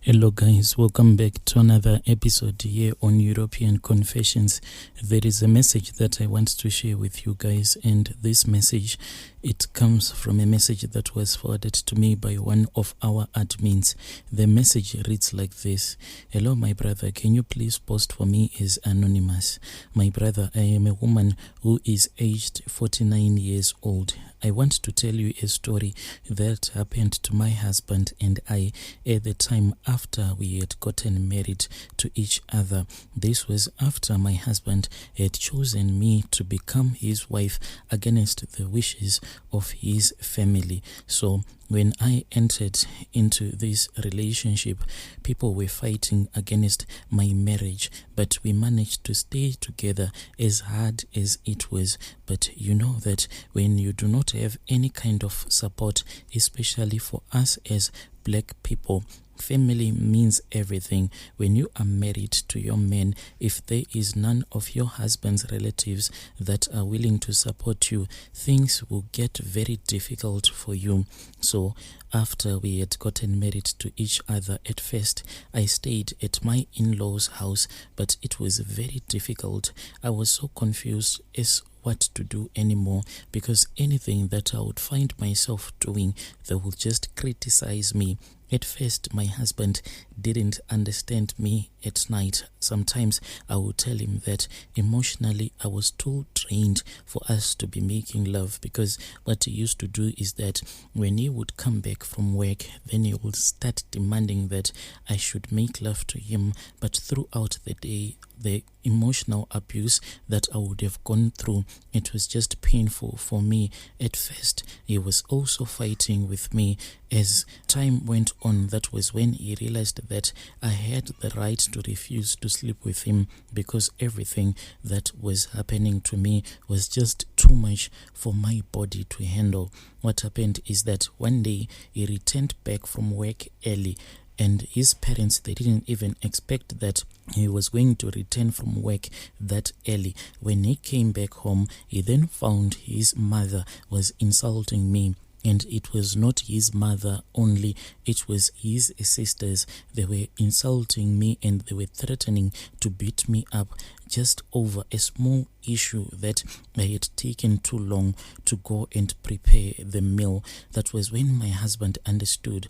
Hello guys, welcome back to another episode here on European Confessions. There is a message that I want to share with you guys, and this message, it comes from a message that was forwarded to me by one of our admins. The message reads like this: Hello my brother, can you please post for me as anonymous? My brother, I am a woman who is aged 49 years old. I want to tell you a story that happened to my husband and I at the time after we had gotten married to each other. This was after my husband had chosen me to become his wife against the wishes of his family. So when I entered into this relationship, people were fighting against my marriage, but we managed to stay together as hard as it was. But you know that when you do not have any kind of support, especially for us as black people, family means everything. When you are married to your man, if there is none of your husband's relatives that are willing to support you, things will get very difficult for you. So after we had gotten married to each other, at first I stayed at my in-laws' house, but it was very difficult. I was so confused as what to do anymore, because anything that I would find myself doing, they will just criticize me. At first, my husband didn't understand me at night. Sometimes I would tell him that emotionally I was too drained for us to be making love, because what he used to do is that when he would come back from work, then he would start demanding that I should make love to him. But throughout the day, the emotional abuse that I would have gone through, it was just painful for me. At first, he was also fighting with me. As time went on, that was when he realized that I had the right to refuse to sleep with him, because everything that was happening to me was just too much for my body to handle. What happened is that one day he returned back from work early, and his parents, they didn't even expect that he was going to return from work that early. When he came back home, he then found his mother was insulting me. And it was not his mother only, it was his sisters. They were insulting me and they were threatening to beat me up just over a small issue that I had taken too long to go and prepare the meal. That was when my husband understood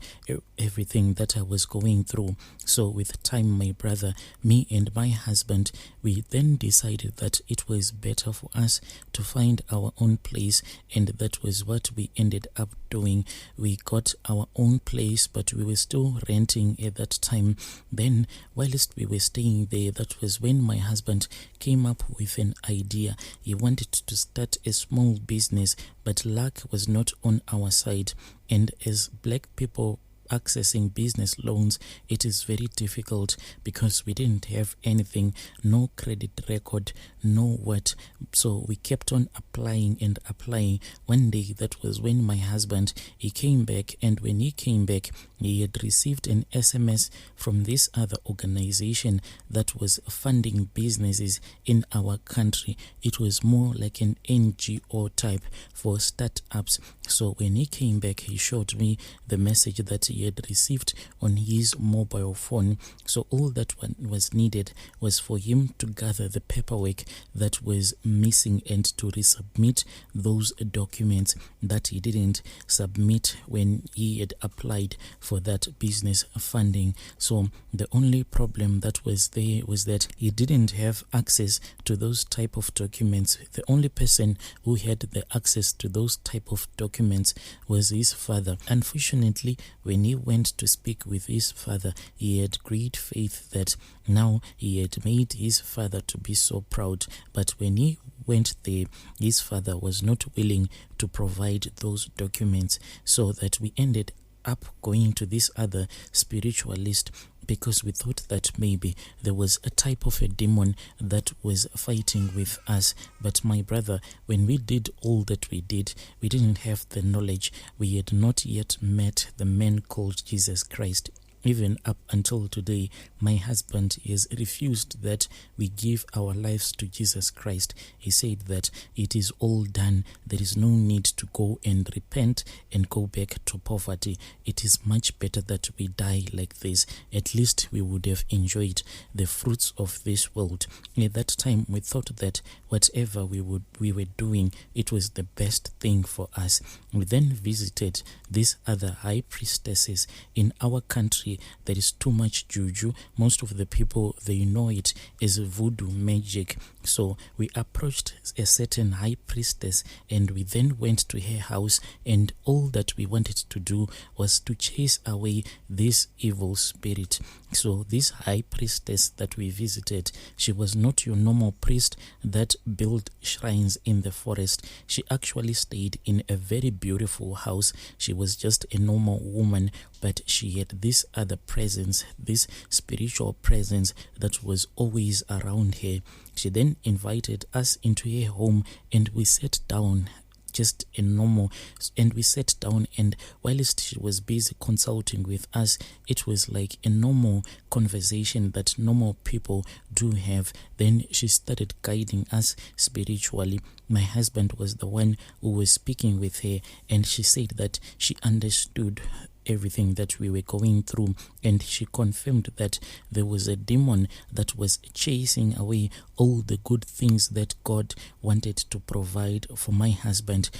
everything that I was going through. So with time, my brother, me and my husband, we then decided that it was better for us to find our own place, and that was what we ended up doing. We got our own place, but we were still renting at that time. Then whilst we were staying there, that was when my husband came up with an idea. He wanted to start a small business, but luck was not on our side. And as black people accessing business loans, it is very difficult because we didn't have anything, no credit record, no what. So we kept on applying and applying. One day, that was when my husband, he came back, and when he came back, he had received an SMS from this other organization that was funding businesses in our country. It was more like an NGO type for startups. So when he came back, he showed me the message that he had received on his mobile phone. So all that was needed was for him to gather the paperwork that was missing and to resubmit those documents that he didn't submit when he had applied for that business funding. So the only problem that was there was that he didn't have access to those type of documents. The only person who had the access to those type of documents was his father. Unfortunately, when he went to speak with his father, he had great faith that now he had made his father to be so proud. But when he went there, his father was not willing to provide those documents, so that we ended up going to this other spiritualist, because we thought that maybe there was a type of a demon that was fighting with us. But my brother, when we did all that we did, we didn't have the knowledge. We had not yet met the man called Jesus Christ. even up until today, my husband has refused that we give our lives to Jesus Christ. He said that it is all done. There is no need to go and repent and go back to poverty. It is much better that we die like this. At least we would have enjoyed the fruits of this world. At that time, we thought that whatever we were doing, it was the best thing for us. We then visited these other high priestesses. In our country, there is too much juju. Most of the people, they know it as voodoo magic. So we approached a certain high priestess, and we then went to her house, and all that we wanted to do was to chase away this evil spirit. So this high priestess that we visited, she was not your normal priest that built shrines in the forest. She actually stayed in a very beautiful house. She was just a normal woman, but she had this other presence, this spiritual presence that was always around her. She then invited us into her home, and we sat down just a normal, and we sat down, and whilst she was busy consulting with us, it was like a normal conversation that normal people do have. Then she started guiding us spiritually. My husband was the one who was speaking with her, and she said that she understood everything that we were going through, and she confirmed that there was a demon that was chasing away all the good things that God wanted to provide for my husband.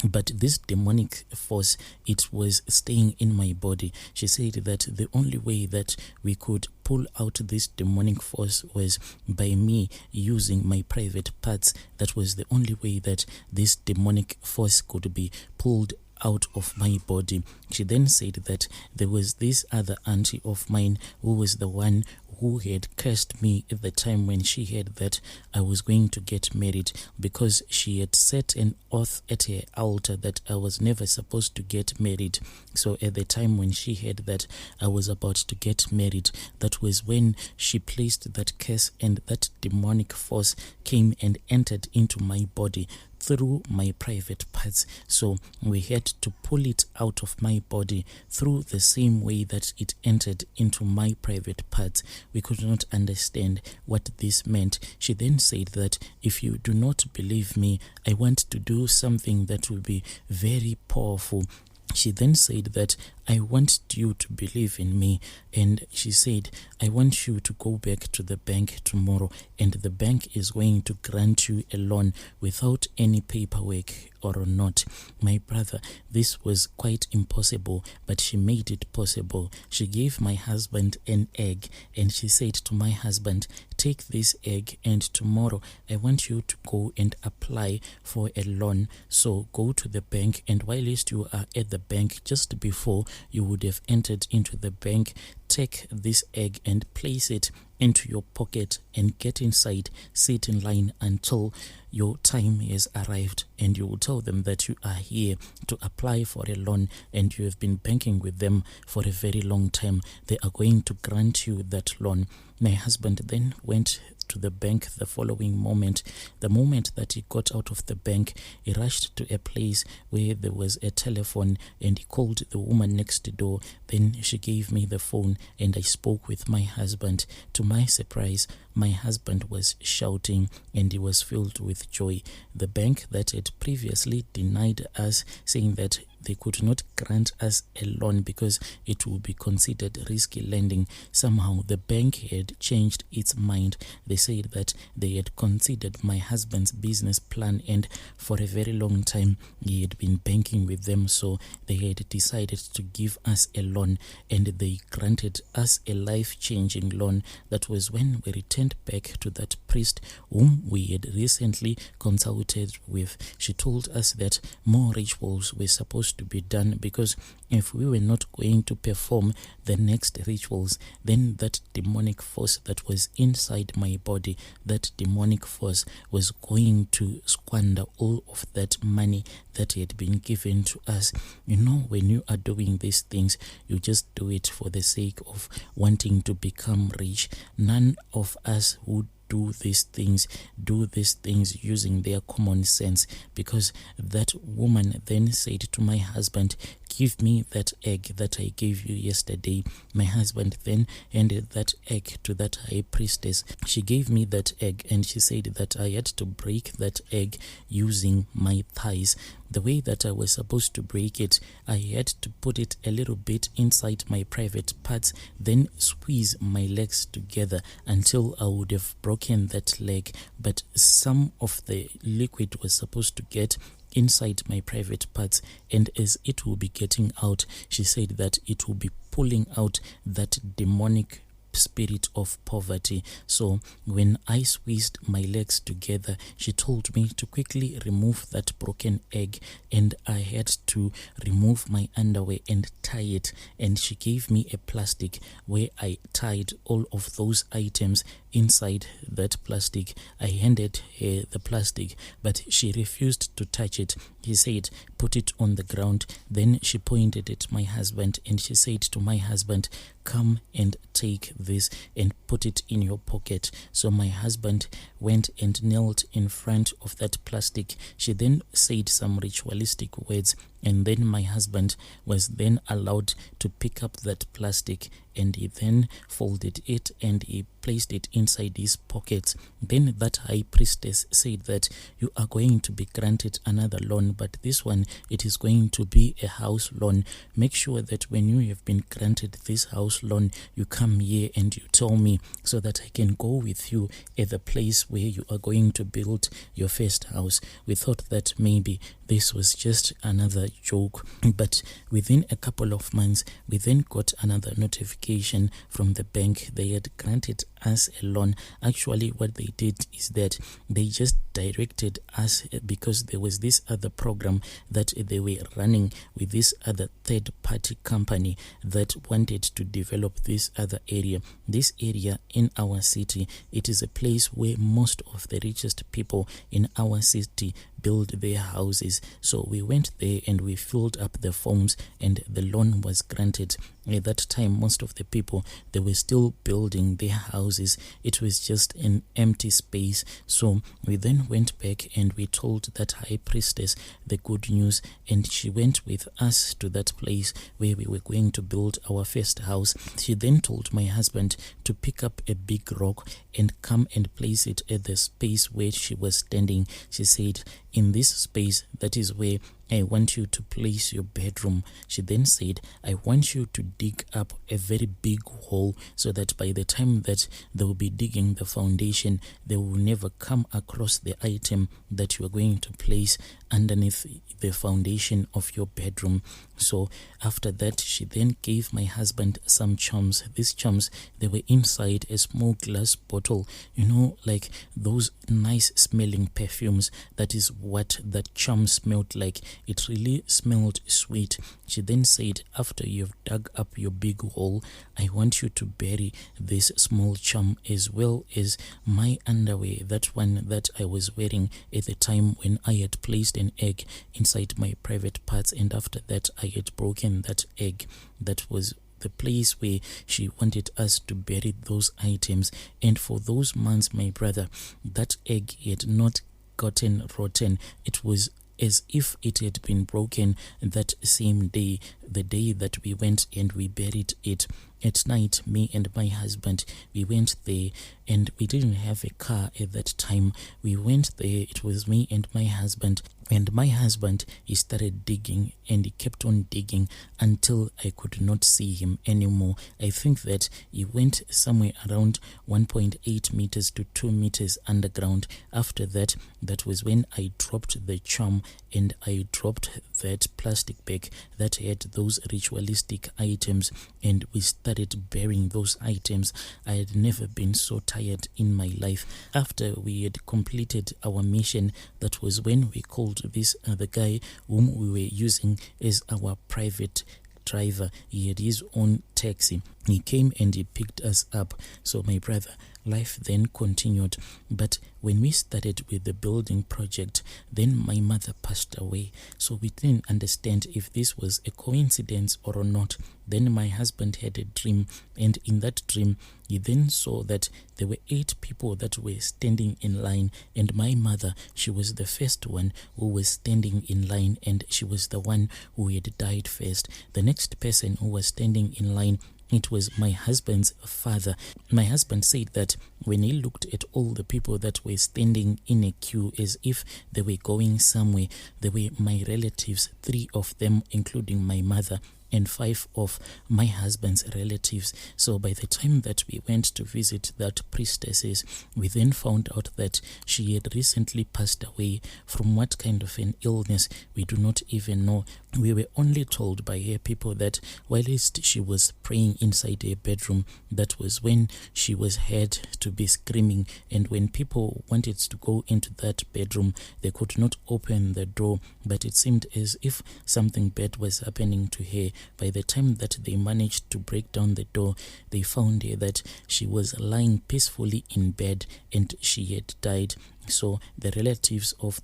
But this demonic force, it was staying in my body. She said that the only way that we could pull out this demonic force was by me using my private parts. That was the only way that this demonic force could be pulled out of my body. She then said that there was this other auntie of mine who was the one who had cursed me at the time when she heard that I was going to get married, because she had set an oath at her altar that I was never supposed to get married. So at the time when she heard that I was about to get married, that was when she placed that curse, and that demonic force came and entered into my body through my private parts. So we had to pull it out of my body through the same way that it entered into my private parts. We could not understand what this meant. She then said that if you do not believe me, I want to do something that will be very powerful. She then said that I want you to believe in me, and she said I want you to go back to the bank tomorrow, and the bank is going to grant you a loan without any paperwork or not. My brother, this was quite impossible, but she made it possible. She gave my husband an egg, and she said to my husband, take this egg, and tomorrow I want you to go and apply for a loan. So go to the bank, and whilst you are at the bank, just before you would have entered into the bank, take this egg and place it into your pocket and get inside, sit in line until your time has arrived, and you will tell them that you are here to apply for a loan and you have been banking with them for a very long time. They are going to grant you that loan. My husband then went to the bank the following moment. The moment that he got out of the bank, he rushed to a place where there was a telephone, and he called the woman next door. Then she gave me the phone, and I spoke with my husband. To my surprise, my husband was shouting, and he was filled with joy. The bank that had previously denied us, saying that they could not grant us a loan because it would be considered risky lending, somehow the bank had changed its mind. They said that they had considered my husband's business plan, and for a very long time he had been banking with them, so they had decided to give us a loan, and they granted us a life-changing loan. That was when we returned back to that priest whom we had recently consulted with. She told us that more rituals were supposed to be done, because if we were not going to perform the next rituals, then that demonic force that was inside my body, that demonic force was going to squander all of that money that had been given to us. You know, when you are doing these things, you just do it for the sake of wanting to become rich. None of us would do these things using their common sense, because that woman then said to my husband, give me that egg that I gave you yesterday. My husband then handed that egg to that high priestess. She gave me that egg and she said that I had to break that egg using my thighs. The way that I was supposed to break it, I had to put it a little bit inside my private parts, then squeeze my legs together until I would have broken that leg. But some of the liquid was supposed to get inside my private parts, and as it will be getting out, she said that it will be pulling out that demonic spirit of poverty. So when I squeezed my legs together, she told me to quickly remove that broken egg, and I had to remove my underwear and tie it, and she gave me a plastic where I tied all of those items inside that plastic. I handed her the plastic, but she refused to touch it. He said, put it on the ground. Then she pointed at my husband and she said to my husband, come and take this and put it in your pocket. So my husband went and knelt in front of that plastic. She then said some ritualistic words, and then my husband was then allowed to pick up that plastic, and he then folded it and he placed it inside his pockets. Then that high priestess said that you are going to be granted another loan, but this one, it is going to be a house loan. Make sure that when you have been granted this house loan, you come here and you tell me so that I can go with you at the place where you are going to build your first house. We thought that maybe this was just another joke, but within a couple of months, we then got another notification from the bank. They had granted us a loan. Actually, what they did is that they just directed us, because there was this other program that they were running with this other third-party company that wanted to develop this other area. This area in our city, it is a place where most of the richest people in our city build their houses. So we went there and we filled up the forms and the loan was granted. At that time, most of the people, they were still building their houses. It was just an empty space. So we then went back and we told that high priestess the good news, and she went with us to that place where we were going to build our first house. She then told my husband to pick up a big rock and come and place it at the space where she was standing. She said, in this space, that is where I want you to place your bedroom. She then said, I want you to dig up a very big hole so that by the time that they will be digging the foundation, they will never come across the item that you are going to place underneath the foundation of your bedroom. So after that, she then gave my husband some charms. These charms, they were inside a small glass bottle, like those nice smelling perfumes. That is what that charm smelled like. It really smelled sweet. She then said, after you've dug up your big hole, I want you to bury this small charm as well as my underwear, that one that I was wearing at the time when I had placed an egg inside my private parts, and after that I had broken that egg. That was the place where she wanted us to bury those items. And for those months, my brother, that egg had not gotten rotten. It was as if it had been broken that same day, the day that we went and we buried it. At night, me and my husband, we went there, and we didn't have a car at that time. We went there, it was me and my husband, he started digging, and he kept on digging until I could not see him anymore. I think that he went somewhere around 1.8 meters to 2 meters underground. After that, that was when I dropped the charm, and I dropped that plastic bag that had those ritualistic items, and we started burying those items. I had never been so tired in my life. After we had completed our mission, that was when we called this other guy whom we were using as our private driver. He had his own taxi. He came and he picked us up. So my brother, life then continued. But when we started with the building project, then my mother passed away. So we didn't understand if this was a coincidence or not. Then my husband had a dream, and in that dream, he then saw that there were 8 people that were standing in line, and my mother, she was the first one who was standing in line, and she was the one who had died first. The next person who was standing in line, it was my husband's father. My husband said that when he looked at all the people that were standing in a queue as if they were going somewhere, they were my relatives, 3 of them, including my mother, and 5 of my husband's relatives. So by the time that we went to visit that priestess, we then found out that she had recently passed away. From what kind of an illness, we do not even know. We were only told by her people that whilst she was praying inside her bedroom, that was when she was heard to be screaming, and when people wanted to go into that bedroom, they could not open the door, but it seemed as if something bad was happening to her. By the time that they managed to break down the door, they found her that she was lying peacefully in bed and she had died. So the relatives of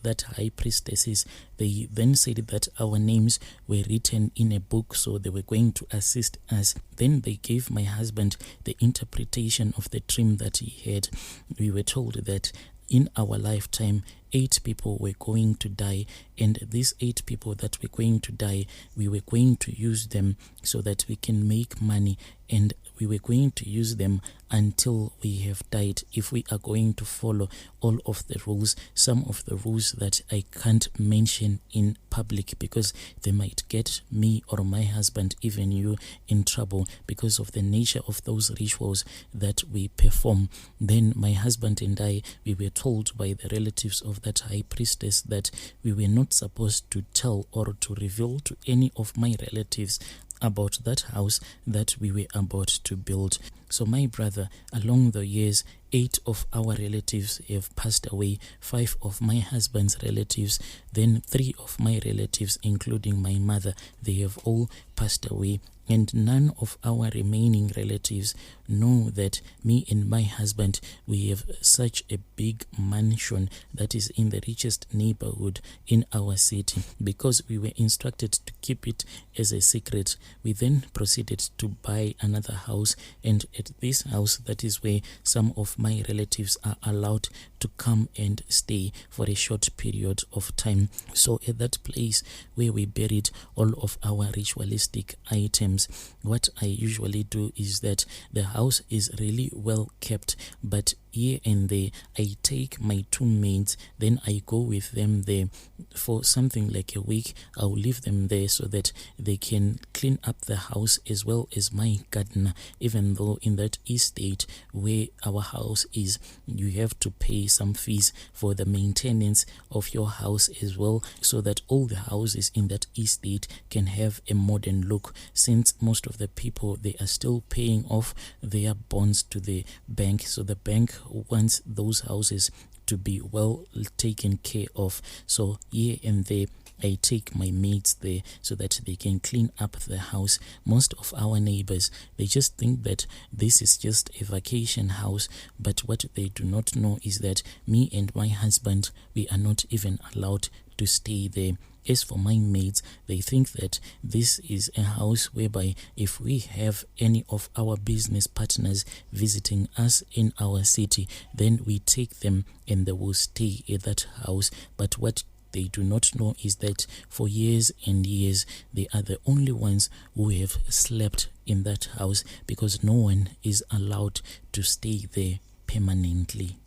that high priestesses, they then said that our names were written in a book, so they were going to assist us. Then they gave my husband the interpretation of the dream that he had. We were told that in our lifetime, 8 people were going to die, and these 8 people that were going to die, we were going to use them so that we can make money, and we were going to use them until we have died if we are going to follow all of the rules. Some of the rules that I can't mention in public because they might get me or my husband, even you, in trouble because of the nature of those rituals that we perform. Then my husband and I, we were told by the relatives of that high priestess that we were not supposed to tell or to reveal to any of my relatives about that house that we were about to build. So my brother, along the years, 8 of our relatives have passed away, 5 of my husband's relatives, then 3 of my relatives, including my mother, they have all passed away. And none of our remaining relatives know that me and my husband, we have such a big mansion that is in the richest neighborhood in our city. Because we were instructed to keep it as a secret, we then proceeded to buy another house, and at this house, that is where some of my relatives are allowed to come and stay for a short period of time. So at that place where we buried all of our ritualistic items, what I usually do is that the house is really well kept, but here and there I take my 2 maids, then I go with them there for something like a week. I'll leave them there so that they can clean up the house as well as my gardener. Even though in that estate where our house is, you have to pay some fees for the maintenance of your house as well, so that all the houses in that estate can have a modern look, since most of the people, they are still paying off their bonds to the bank. So the bank wants those houses to be well taken care of. So here and there I take my maids there so that they can clean up the house. Most of our neighbors, they just think that this is just a vacation house, but what they do not know is that me and my husband, we are not even allowed to stay there. As for my maids, they think that this is a house whereby if we have any of our business partners visiting us in our city, then we take them and they will stay at that house. But what they do not know is that for years and years, they are the only ones who have slept in that house, because no one is allowed to stay there permanently.